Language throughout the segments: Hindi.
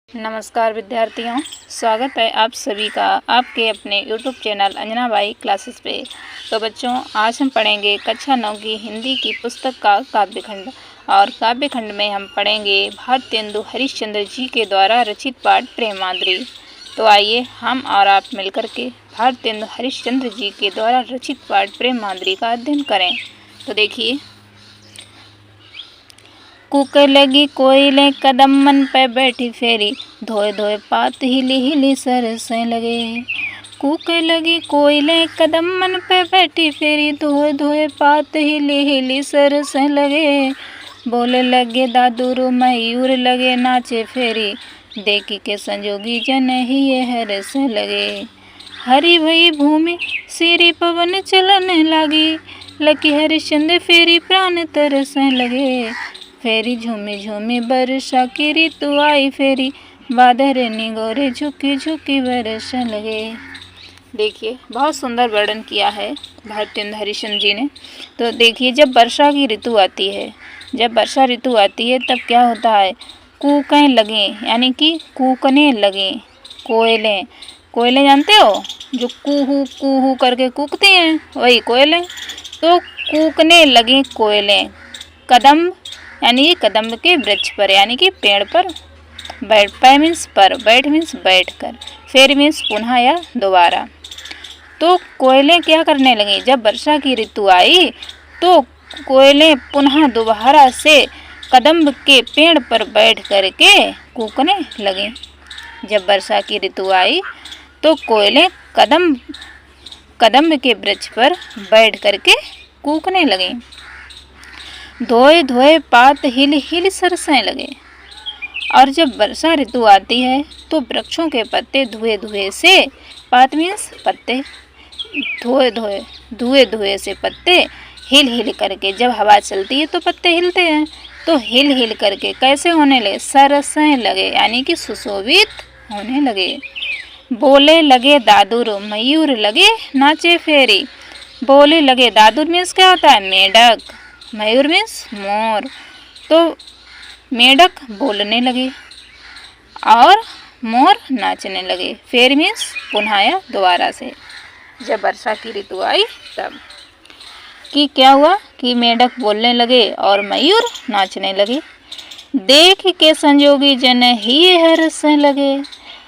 नमस्कार विद्यार्थियों, स्वागत है आप सभी का आपके अपने YouTube channel Anjana by classes पे। तो बच्चों, आज हम पढ़ेंगे कक्षा 9 की हिंदी की पुस्तक का काव्यखंड। और काव्यखंड में हम पढ़ेंगे भारतेंदु हरिश्चंद्र जी के द्वारा रचित पाठ प्रेमाद्रि। तो आइए हम और आप मिलकर के भारतेंदु हरिश्चंद्र जी के द्वारा रचित पाठ प्रेमाद्रि का अध्ययन करें। तो देखिए, कूके लगी कोयले कदम मन पे बैठी फेरी, धोए धोए पात हिली हिली सरसें लगे। कूके लगी कोयले कदम मन पे बैठी फेरी, धोए धोए पात हिली हिली सरसें लगे। बोले लगे दादुरु मयूर लगे नाचे फेरी, देखी के संजोगी जन ही ये हरसें लगे। हरी भई भूमि सिरी पवन चलने लगी, लकी हरिश्चंद्र फेरी प्राण तरसें लगे। फेरी झूमी झूमी वर्षा की ऋतु आई फेरी, बादल निगोरे झुकी झुकी वर्षा लगे। देखिए, बहुत सुंदर वर्णन किया है भारतेंदु हरिश्चंद्र जी ने। तो देखिए, जब वर्षा की ऋतु आती है, जब वर्षा ऋतु आती है तब क्या होता है, कूकने लगे, यानी कि कूकने लगे कोयलें। कोयलें जानते हो, जो कूहू करके कूकती हैं, वही कोयलें। तो कूकने लगे कोयलें कदम, यानी कि कदम्ब के वृक्ष पर, यानी कि पेड़ पर। बैठ पे मीन्स पर, बैठ मीन्स बैठ कर, फिर मीन्स पुनः या दोबारा। तो कोयलें क्या करने लगी, जब वर्षा की ऋतु आई तो कोयलें पुनः दोबारा से कदम्ब के पेड़ पर बैठ करके कूकने लगी। जब वर्षा की ऋतु आई तो कोयलें कदम्ब के वृक्ष पर बैठ करके कूकने लगी। धोए धोए पात हिल हिल सरसें लगे। और जब वर्षा ऋतु आती है तो वृक्षों के पत्ते धुए धुए से, पात मीन्स पत्ते, धुए धुए से पत्ते हिल हिल करके, जब हवा चलती है तो पत्ते हिलते हैं, तो हिल हिल करके कैसे होने लगे, सरसें लगे, यानी कि सुशोभित होने लगे। बोले लगे दादुर मयूर लगे नाचे फेरी। बोले लगे, दादुर मीन्स क्या होता है, मेढक, मयूर मीन्स मोर। तो मेढक बोलने लगे और मोर नाचने लगे। फिर मीन्स पुनः या दोबारा से। जब वर्षा की ऋतु आई तब कि क्या हुआ कि मेढक बोलने लगे और मयूर नाचने लगे। देख के संजोगी जन ही हर्षने लगे।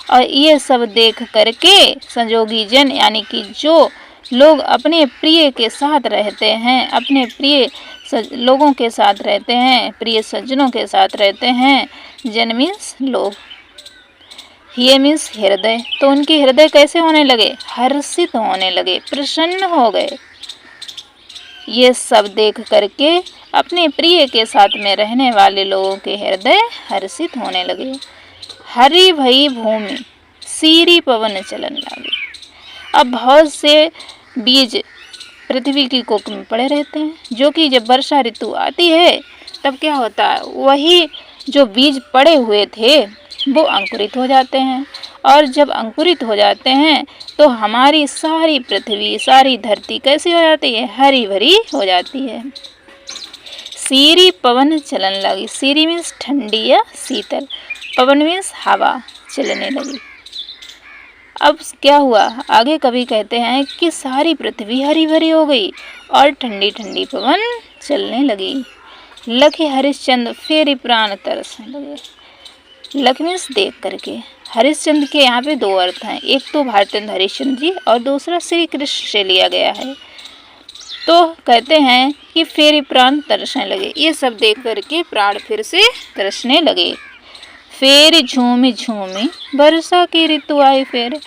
और ये सब देख करके संजोगी जन, यानी कि जो लोग अपने प्रिय के साथ रहते हैं, अपने प्रिय लोगों के साथ रहते हैं, प्रिय सज्जनों के साथ रहते हैं, जन मीन्स लोग, ये मीन्स हृदय। तो उनके हृदय कैसे होने लगे, हर्षित होने लगे, प्रसन्न हो गए। ये सब देख करके अपने प्रिय के साथ में रहने वाले लोगों के हृदय हर्षित होने लगे। हरी भई भूमि सीरी पवन चलन लगे। अब बहुत से बीज पृथ्वी की कोख में पड़े रहते हैं, जो कि जब वर्षा ऋतु आती है तब क्या होता है, वही जो बीज पड़े हुए थे वो अंकुरित हो जाते हैं। और जब अंकुरित हो जाते हैं तो हमारी सारी पृथ्वी, सारी धरती कैसी हो जाती है, हरी भरी हो जाती है। सीरी पवन चलन लगी। सीरी मीन्स ठंडी या शीतल, पवन मीन्स हवा चलने लगी। अब क्या हुआ, आगे कवि कहते हैं कि सारी पृथ्वी हरी भरी हो गई और ठंडी ठंडी पवन चलने लगी। लखे हरिश्चंद्र फेरी प्राण तरसने लगे। लख मीन्स देख करके। हरिश्चंद्र के यहाँ पे दो अर्थ हैं, एक तो भारतेंदु हरिश्चंद्र जी और दूसरा श्री कृष्ण से लिया गया है। तो कहते हैं कि फेरी प्राण तरसने लगे। ये सब देख करके प्राण फिर से तरसने लगे। फिर झूमी झूमी वर्षा की ऋतु आई फिर।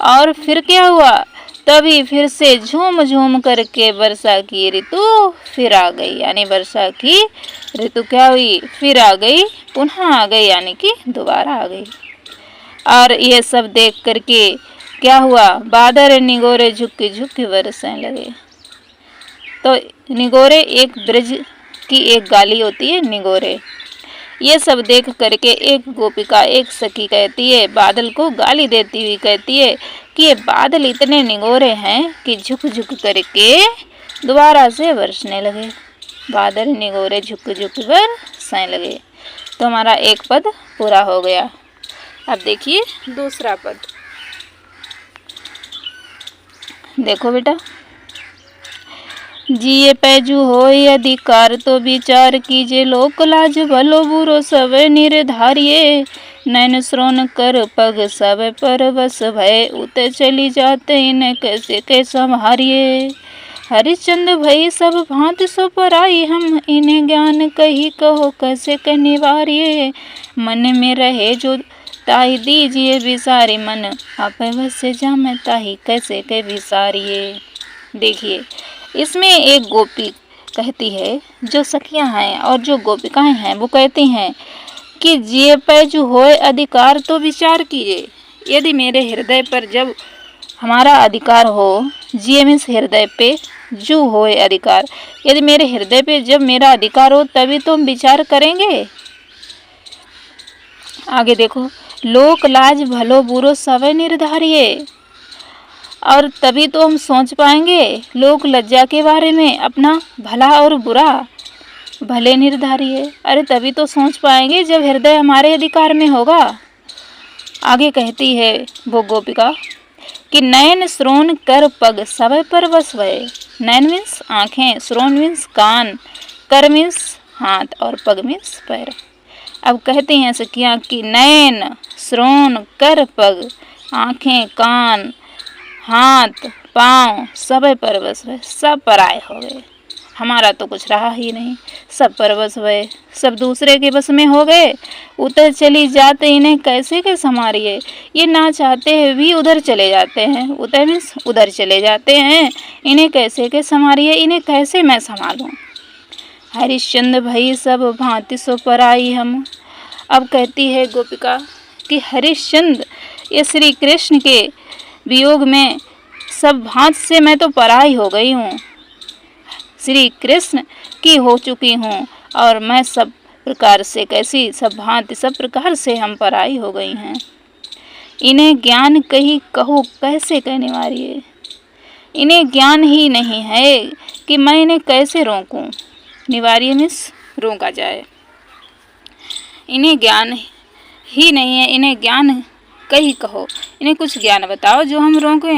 और फिर क्या हुआ, तभी फिर से झूम झूम करके वर्षा की ऋतु फिर आ गई, यानी वर्षा की ऋतु क्या हुई, फिर आ गई, पुनः आ गई, यानी कि दोबारा आ गई। और ये सब देख करके क्या हुआ, बादल निगोरे झुकी झुकी बरसने लगे। तो निगोरे एक ब्रज की एक गाली होती है, निगोरे। ये सब देख करके एक गोपिका, एक सखी कहती है, बादल को गाली देती हुई कहती है कि ये बादल इतने निगोरे हैं कि झुक झुक करके दोबारा से बरसने लगे। बादल निगोरे झुक झुक बरसने लगे। तो हमारा एक पद पूरा हो गया। अब देखिए दूसरा पद, देखो बेटा, जिये पैजू होय अधिकार तो विचार कीजिए, लोक लाज भलो बुरो सब निर्धारिये, नैन श्रोण कर पग सब पर बस भय, उते चली जाते इन्हें कैसे के संहारिये, हरिश्चंद्र भई सब भांति सो पराई, हम इन्हें ज्ञान कही कहो कैसे के निवारिये, मन में रहे जो ताही दीजिए विसारी, मन आप बस जामे ताही कैसे के विसारिये। देखिए इसमें एक गोपी कहती है, जो सखियां हैं और जो गोपिकाएं हैं वो कहती हैं कि जिये पैजू होए अधिकार तो विचार कीजिए, यदि मेरे हृदय पर जब हमारा अधिकार हो, जिये मीन्स हृदय पे, जू होए अधिकार, यदि मेरे हृदय पे जब मेरा अधिकार हो तभी तो हम विचार करेंगे। आगे देखो, लोक लाज भलो बुरो सब निर्धारिये, और तभी तो हम सोच पाएंगे लोक लज्जा के बारे में, अपना भला और बुरा भले निर्धारिये, अरे तभी तो सोच पाएंगे जब हृदय हमारे अधिकार में होगा। आगे कहती है वो गोपिका कि नयन श्रोण कर पग सब पर बस भय, नयन मीन्स आंखें, श्रोण मीन्स कान, कर मीन्स हाथ और पग मीन्स पैर। अब कहती हैं सखियां कि नयन श्रोण कर पग, आंखें, कान, हाथ, पाँव सब परवश हुए, सब पराए हो गए, हमारा तो कुछ रहा ही नहीं, सब परवश हुए, सब दूसरे के बस में हो गए, उधर चली जाते इन्हें कैसे के संभारिये, ये ना चाहते हुए भी उधर चले जाते हैं, उधर मीन्स उधर चले जाते हैं, इन्हें कैसे के संभारिये, इन्हें कैसे मैं संभालूं। हरिश्चंद्र भई सब भांति सो पराई हम। अब कहती है गोपिका कि हरिश्चंद्र ये श्री कृष्ण के वियोग में सब भांति से मैं तो पराई हो गई हूँ, श्री कृष्ण की हो चुकी हूँ, और मैं सब प्रकार से कैसी, सब भांति सब प्रकार से हम पराई हो गई हैं। इन्हें ज्ञान कही कहो कैसे कहने वाली है, इन्हें ज्ञान ही नहीं है कि मैं इन्हें कैसे रोकूं, निवार्य मीन्स रोका जाए, इन्हें ज्ञान ही नहीं है, इन्हें ज्ञान कही कहो, इन्हें कुछ ज्ञान बताओ जो हम रोकें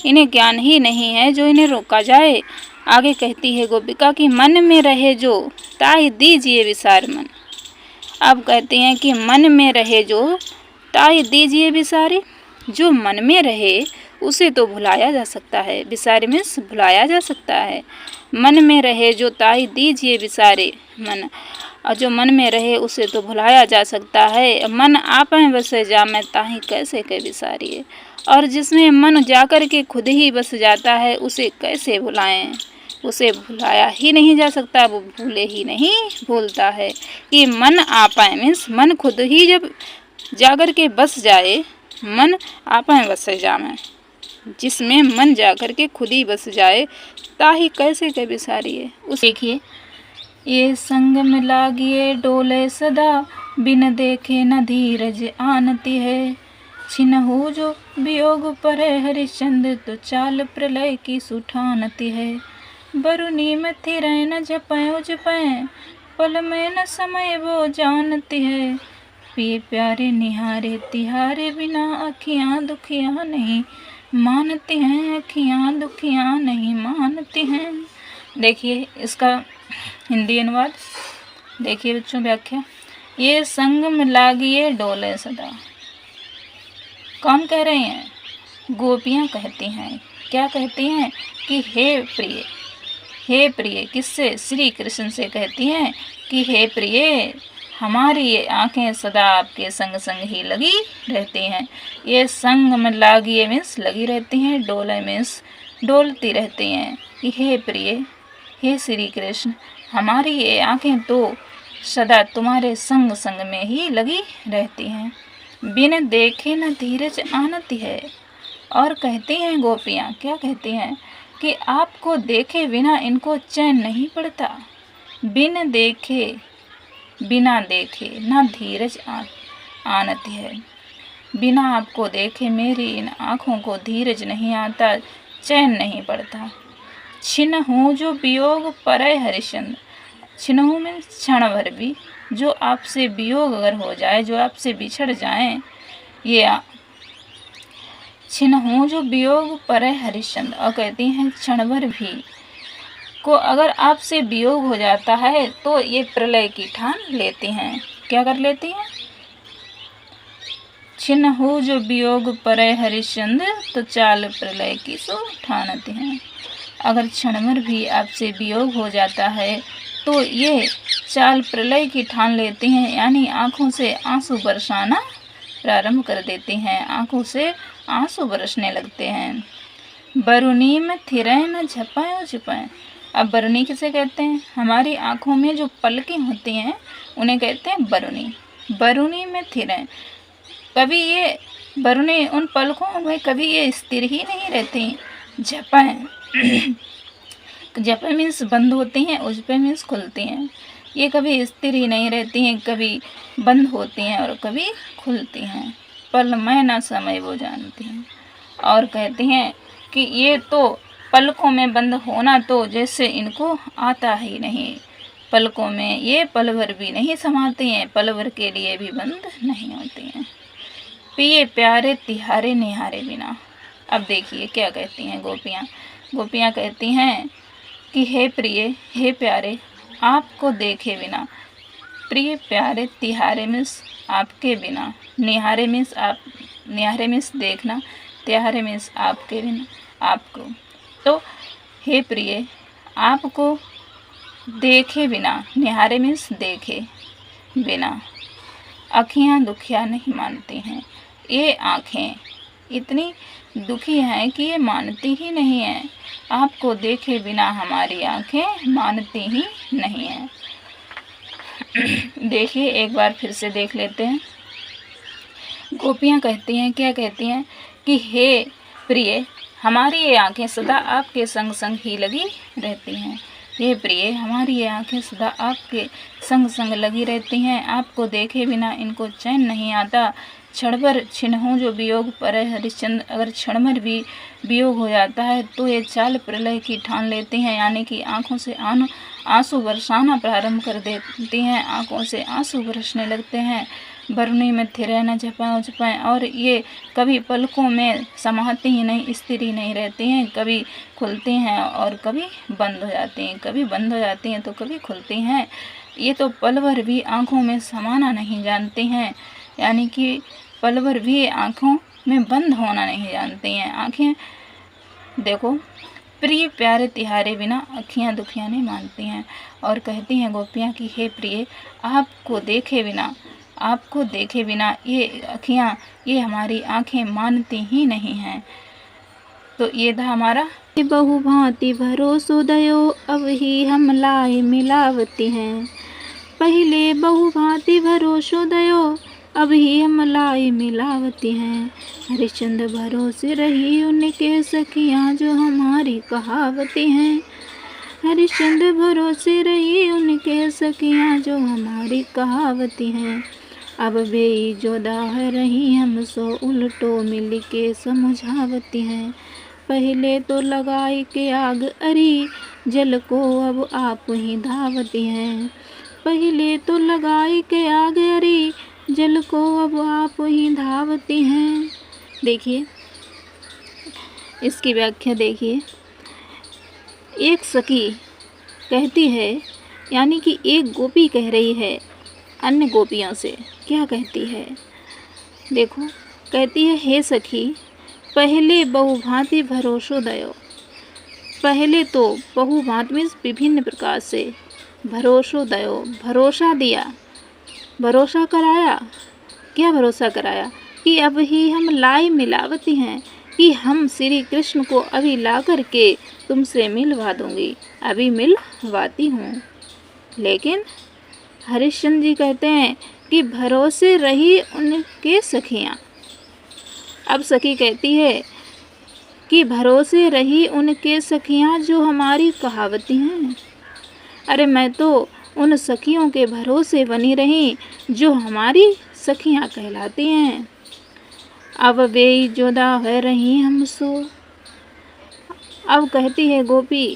इन्हें ज्ञान ही नहीं है जो इन्हें रोका जाए। आगे कहती है गोपिका कि मन में रहे जो ताहि दीजिए विसार मन। अब कहती हैं कि मन में रहे जो ताहि दीजिए विसारी, जो मन में रहे उसे तो भुलाया जा सकता है, विसारी मीन्स भुलाया जा सकता है, मन में रहे जो ताहि दीजिए विसारे मन, और जो मन में रहे उसे तो भुलाया जा सकता है, मन आप में बसे जा मैं ताहि कैसे के विसारिए, और जिसमें मन जाकर के खुद ही बस जाता है उसे कैसे भुलाएं, उसे भुलाया ही नहीं जा सकता, वो भूले ही नहीं भूलता है। कि मन आपाए मीन्स मन खुद ही जब जाकर के बस जाए, मन आपाए बसे जामे, जिसमें मन जाकर के खुद ही बस जाए ताही कैसे के विसारिए। उस देखिए, ये संग में लागिए डोले सदा, बिन देखे न धीरज आनती है, छिनहु जो वियोग परे हरिश्चंद्र, तो चाल प्रलय की सुठानती है, बरुनी में थिरय न जपय उजपय, पल में न समय वो जानती है, पिए प्यारे निहारे तिहारे बिना, अखियाँ दुखियाँ नहीं मानती हैं, अखियाँ दुखियाँ नहीं मानती हैं। देखिए इसका हिंदी अनुवाद, देखिए बच्चों व्याख्या, ये संग में लागिए डोले सदा, कौन कह रहे हैं, गोपियाँ कहती हैं, क्या कहती हैं कि हे प्रिय, हे प्रिय, किससे, श्री कृष्ण से कहती हैं कि हे प्रिय, हमारी ये आंखें सदा आपके संग संग ही लगी रहती हैं। ये संग में लागी मीन्स लगी रहती हैं, डोले मीन्स डोलती रहती हैं। कि हे प्रिय, हे श्री कृष्ण, हमारी ये आंखें तो सदा तुम्हारे संग संग में ही लगी रहती हैं। बिन देखे न धीरज आनती है। और कहती हैं गोपियाँ, क्या कहती हैं कि आपको देखे बिना इनको चैन नहीं पड़ता। बिन देखे, बिना देखे ना धीरज आनती है, बिना आपको देखे मेरी इन आँखों को धीरज नहीं आता, चैन नहीं पड़ता। छिन हूँ जो वियोग परय हरिश्चंद्र, छिन्हु में क्षण भर भी, जो आपसे वियोग अगर हो जाए, जो आपसे बिछड़ जाएं, ये छिन्हु जो वियोग पर हरिश्चंद्र, और कहती हैं क्षण भर भी को अगर आपसे वियोग हो जाता है तो ये प्रलय की ठान लेती हैं। क्या कर लेती हैं? छिन्हु जो वियोग पर हरिश्चंद्र, तो चाल प्रलय की सो ठानती हैं। अगर क्षण भर भी आपसे वियोग हो जाता है तो ये चाल प्रलय की ठान लेती हैं, यानी आंखों से आंसू बरसाना प्रारंभ कर देती हैं, आंखों से आंसू बरसने लगते हैं। बरुनी में थिरें न झपाएं छिपाएं। अब बरुनी किसे कहते हैं? हमारी आंखों में जो पलकें होती हैं उन्हें कहते हैं बरुनी। बरुनी में थिरें, कभी ये बरुनी, उन पलकों में कभी ये स्थिर ही नहीं रहती। झपाएं झपे मीन्स बंद होती हैं, उजपे मीन्स खुलती हैं। ये कभी स्थिर ही नहीं रहती हैं, कभी बंद होती हैं और कभी खुलती हैं। पल मैं ना समय वो जानती हैं। और कहती हैं कि ये तो पलकों में बंद होना तो जैसे इनको आता ही नहीं। पलकों में ये पल भर भी नहीं समाती हैं, पल भर के लिए भी बंद नहीं होती हैं। पिए प्यारे तिहारे निहारे बिना। अब देखिए क्या कहती हैं गोपियाँ। गोपियाँ कहती हैं कि हे प्रिय, हे प्यारे, आपको देखे बिना। प्रिय प्यारे तिहारे मीन्स आपके बिना, निहारे मीन्स आप, निहारे मीन्स देखना, तिहारे मीन्स आपके बिना, आपको। तो हे प्रिय, आपको देखे बिना, निहारे मीन्स देखे बिना, आँखियाँ दुखिया नहीं मानती हैं। ये आँखें इतनी दुखी हैं कि ये मानती ही नहीं हैं। आपको देखे बिना हमारी आँखें मानती ही नहीं हैं। देखिए एक बार फिर से देख लेते हैं। गोपियाँ कहती हैं, क्या कहती हैं कि हे प्रिय, हमारी ये आँखें सदा आपके संग संग ही लगी रहती हैं। हे प्रिय, हमारी ये आँखें सदा आपके संग संग लगी रहती हैं। आपको देखे बिना इनको चैन नहीं आता। क्षण भर छिन्हु जो वियोग पर हरिश्चंद्र, अगर क्षण भर भी वियोग हो जाता है तो ये चाल प्रलय की ठान लेती हैं, यानी कि आँखों से आंसू बरसाना प्रारंभ कर देती हैं, आँखों से आंसू बरसने लगते हैं। बरुनी में थिरें न झपाएं, और ये कभी पलकों में समाती ही नहीं, स्थिर ही नहीं रहती हैं, कभी खुलती हैं और कभी बंद हो जाती हैं, कभी बंद हो जाती हैं तो कभी खुलती हैं। ये तो पल भर भी आँखों में समाना नहीं जानती हैं, यानी कि पल भर भी आँखों में बंद होना नहीं जानती हैं। आँखें देखो, प्रिय प्यारे तिहारे बिना अखियाँ दुखियाँ नहीं मानती हैं। और कहती हैं गोपियाँ कि हे प्रिय, आपको देखे बिना, आपको देखे बिना ये अखियाँ, ये हमारी आँखें मानती ही नहीं हैं। तो ये था हमारा बहु भांति भरोसो दयो, अब ही हम लाए मिलावती हैं। पहले बहु भांति भरोसो दयो, अब ही हम लाई मिलावती हैं। हरिश्चंद्र भरोसे रही उनके सखियाँ, जो हमारी कहावती हैं। हरिश्चंद्र भरोसे रही उनके सखियाँ, जो हमारी कहावती हैं। अब बेई जो दाह रही हम सो, उल्टो मिल के समझावती हैं। पहले तो लगाई के आग अरी, जल को अब आप ही धावती हैं। पहले तो लगाई के आग अरी, जल को अब आप ही धावती हैं। देखिए इसकी व्याख्या देखिए। एक सखी कहती है, यानी कि एक गोपी कह रही है अन्य गोपियों से, क्या कहती है देखो। कहती है, हे सखी, पहले बहुभांति भरोसो दयो। पहले तो बहुभांति में विभिन्न प्रकार से भरोसो दयो, भरोसा दिया, भरोसा कराया। क्या भरोसा कराया? कि अब ही हम लाई मिलावती हैं, कि हम श्री कृष्ण को अभी ला कर के तुमसे मिलवा दूंगी, अभी मिलवाती हूँ। लेकिन हरिश्चंद्र जी कहते हैं कि भरोसे रही उनके सखियाँ। अब सखी कहती है कि भरोसे रही उनके सखियाँ, जो हमारी कहावती हैं। अरे मैं तो उन सखियों के भरोसे बनी रही जो हमारी सखियाँ कहलाती हैं। अब बेई जुदा है रही हम सो। अब कहती है गोपी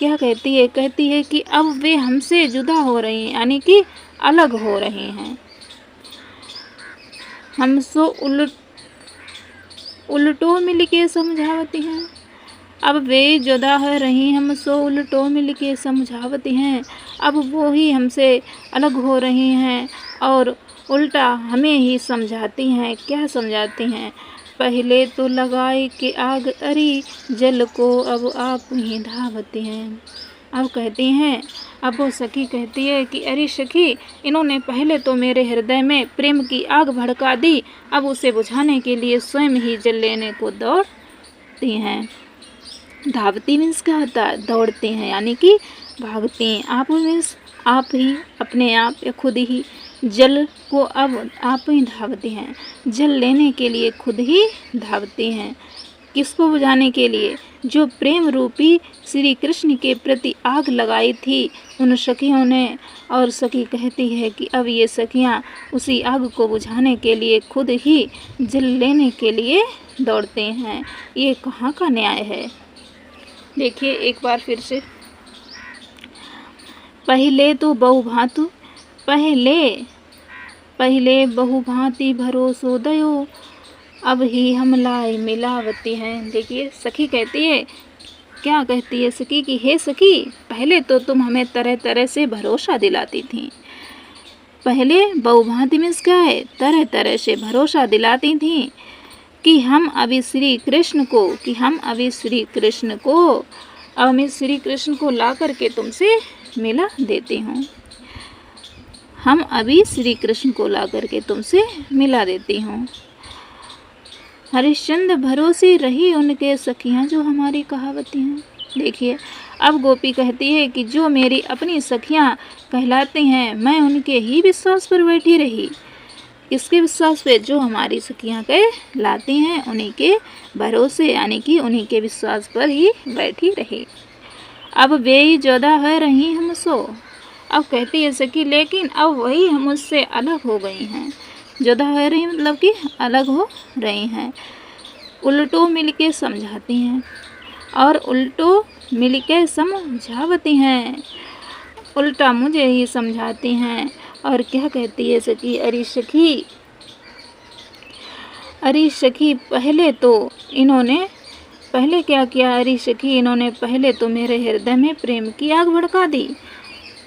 क्या कहती है? कहती है कि अब वे हमसे जुदा हो रही हैं, यानी कि अलग हो रही हैं। हमसो उलटो मिल के समझावती हैं। अब वे जुदा हो रही हमसो उलटो मिल के समझावती हैं। अब वो ही हमसे अलग हो रही हैं और उल्टा हमें ही समझाती हैं। क्या समझाती हैं? पहले तो लगाए कि आग अरी जल को अब आप ही धावती हैं। अब कहती हैं, अब वो सखी कहती है कि अरे सखी, इन्होंने पहले तो मेरे हृदय में प्रेम की आग भड़का दी, अब उसे बुझाने के लिए स्वयं ही जल लेने को दौड़ती हैं। धावती मीन्स क्या होता है? दौड़ते हैं, यानी कि भागते हैं। आप मीन्स आप ही, अपने आप या खुद ही। जल को अब आप ही धावते हैं, जल लेने के लिए खुद ही धावते हैं। किसको बुझाने के लिए? जो प्रेम रूपी श्री कृष्ण के प्रति आग लगाई थी उन सखियों ने। और सखी कहती है कि अब ये सखियां उसी आग को बुझाने के लिए खुद ही जल लेने के लिए दौड़ते हैं। ये कहाँ का न्याय है? देखिए एक बार फिर से। पहले तो बहुभांति पहले बहुभांति भरोसो दयो, अब ही हम लाए मिलावती हैं। देखिए सखी कहती है, क्या कहती है सखी कि हे सखी, पहले तो तुम हमें तरह तरह से भरोसा दिलाती थी। पहले बहुभांति मीन्स क्या है? तरह तरह से भरोसा दिलाती थी कि हम अभी श्री कृष्ण को ला करके तुमसे मिला देती हूँ। हम अभी श्री कृष्ण को ला करके तुमसे मिला देती हूँ। हरिश्चंद्र भरोसे रही उनके सखियाँ जो हमारी कहावती हैं। देखिए अब गोपी कहती है कि जो मेरी अपनी सखियाँ कहलाती हैं, मैं उनके ही विश्वास पर बैठी रही। इसके विश्वास पे? जो हमारी सखियाँ कहलाती हैं उन्हीं के भरोसे, यानी कि उन्हीं के विश्वास पर ही बैठी रही। अब वे ही जुदा हो रही हमसो। अब कहती है सखी, लेकिन अब वही हम मुझसे अलग हो गई हैं। जुदा हो रही मतलब कि अलग हो रही हैं। उल्टो मिल के समझाती हैं और उल्टो मिल के समझावती हैं। उल्टा मुझे ही समझाती हैं। और क्या कहती है सखी? अरे सखी पहले क्या किया? अरे सखी, इन्होंने पहले तो मेरे हृदय में प्रेम की आग भड़का दी।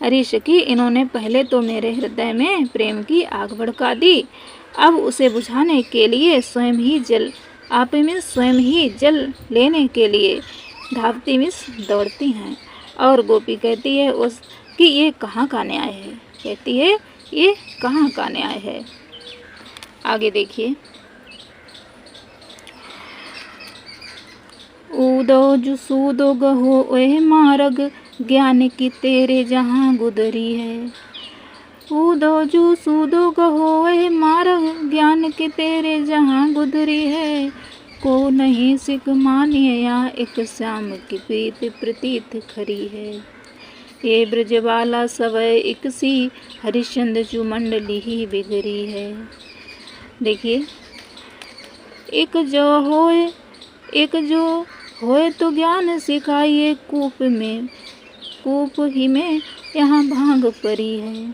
अरे सखी, इन्होंने पहले तो मेरे हृदय में प्रेम की आग भड़का दी, अब उसे बुझाने के लिए स्वयं ही जल लेने के लिए धावती मीन्स दौड़ती हैं। और गोपी कहती है कि ये कहाँ का न्याय है? कहती है ये कहाँ का न्याय है? आगे देखिए। ऊदो जो सूदो गहो ओह मार्ग, ज्ञान की तेरे जहाँ गुदरी है। ऊदो जो सूदो गहो ओह मार्ग, ज्ञान के तेरे जहाँ गुदरी है। को नहीं सिख मानिए या एक श्याम की प्रीत प्रतीत खरी है। ये ब्रजवाला सवय एक सी, हरिश्चंद्र जो मंडली ही बिगड़ी है। देखिए, एक जो होए तो ज्ञान सिखाइए, कूप ही में यहाँ भांग परी है।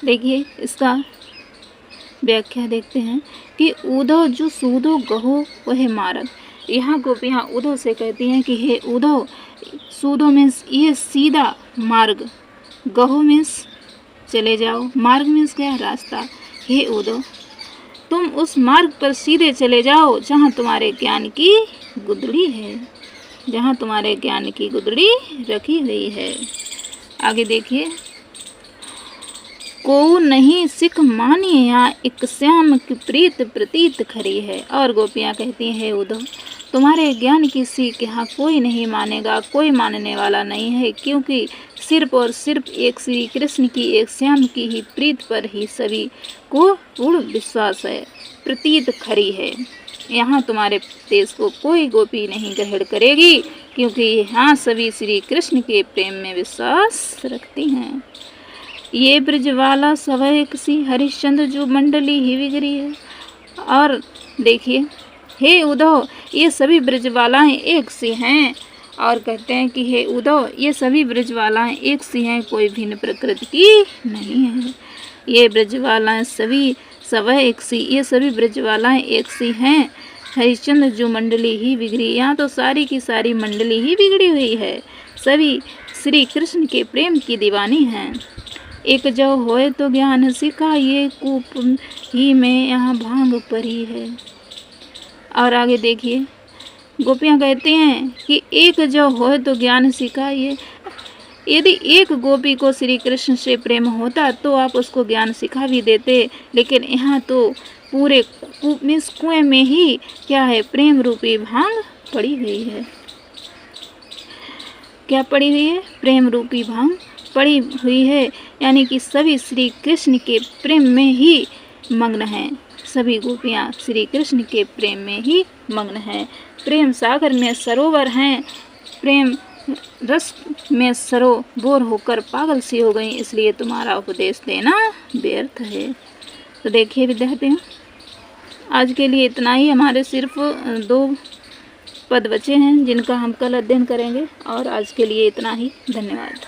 देखिए इसका व्याख्या देखते हैं कि उदो जो सूदो गहो वह मार्ग। यहाँ गोपियाँ उदो से कहती हैं कि हे उदो, सूदो मीन्स ये सीधा मार्ग, गहो मीन्स चले जाओ, मार्ग मीन्स क्या? रास्ता। हे उदो, तुम उस मार्ग पर सीधे चले जाओ जहाँ तुम्हारे ज्ञान की गुदड़ी है, जहाँ तुम्हारे ज्ञान की गुदड़ी रखी हुई है। आगे देखिए। को नहीं सिख मानिए यहाँ एक श्याम की प्रीत प्रतीत खरी है। और गोपियाँ कहती हैं, हे उद्धव, तुम्हारे ज्ञान की सीख यहाँ कोई नहीं मानेगा, कोई मानने वाला नहीं है, क्योंकि सिर्फ और सिर्फ एक श्री कृष्ण की, एक श्याम की ही प्रीत पर ही सभी को पूर्ण विश्वास है, प्रतीत खरी है। यहाँ तुम्हारे उपदेश को कोई गोपी नहीं ग्रहण करेगी, क्योंकि यहाँ सभी श्री कृष्ण के प्रेम में विश्वास रखती हैं। ये ब्रजवाला सवय सी, हरिश्चंद्र जो मंडली ही बिगड़ी है। और देखिए, हे उद्धव, ये सभी ब्रजवालाएं एक सी हैं और कहते हैं कि हे उद्धव, ये सभी ब्रजवालाएँ एक सी हैं, कोई भिन्न प्रकृति की नहीं है। ये ब्रजवालाएँ सभी एक सी, ये सभी ब्रजवालाएँ एक सी हैं। हरिश्चंद्र जो मंडली ही बिगड़ी, यहाँ तो सारी की सारी मंडली ही बिगड़ी हुई है। सभी श्री कृष्ण के प्रेम की दीवानी हैं। एक जो होए तो ज्ञान सिखा, ये कूप ही में यहाँ भांग परी है। और आगे देखिए, गोपियाँ कहती हैं कि एक जो होए तो ज्ञान सिखाइए। यदि एक गोपी को श्री कृष्ण से प्रेम होता तो आप उसको ज्ञान सिखा भी देते, लेकिन यहाँ तो पूरे कुएं में ही क्या है, प्रेम रूपी भांग पड़ी हुई है। क्या पड़ी हुई है? प्रेम रूपी भांग पड़ी हुई है, यानी कि सभी श्री कृष्ण के प्रेम में ही मग्न हैं। सभी गोपियाँ श्री कृष्ण के प्रेम में ही मग्न हैं। प्रेम सागर में सरोवर हैं, प्रेम रस में सरोबोर होकर पागल सी हो गई, इसलिए तुम्हारा उपदेश देना व्यर्थ है। तो देखिए विद्यार्थियों, आज के लिए इतना ही। हमारे सिर्फ 2 पद बचे हैं जिनका हम कल अध्ययन करेंगे, और आज के लिए इतना ही। धन्यवाद।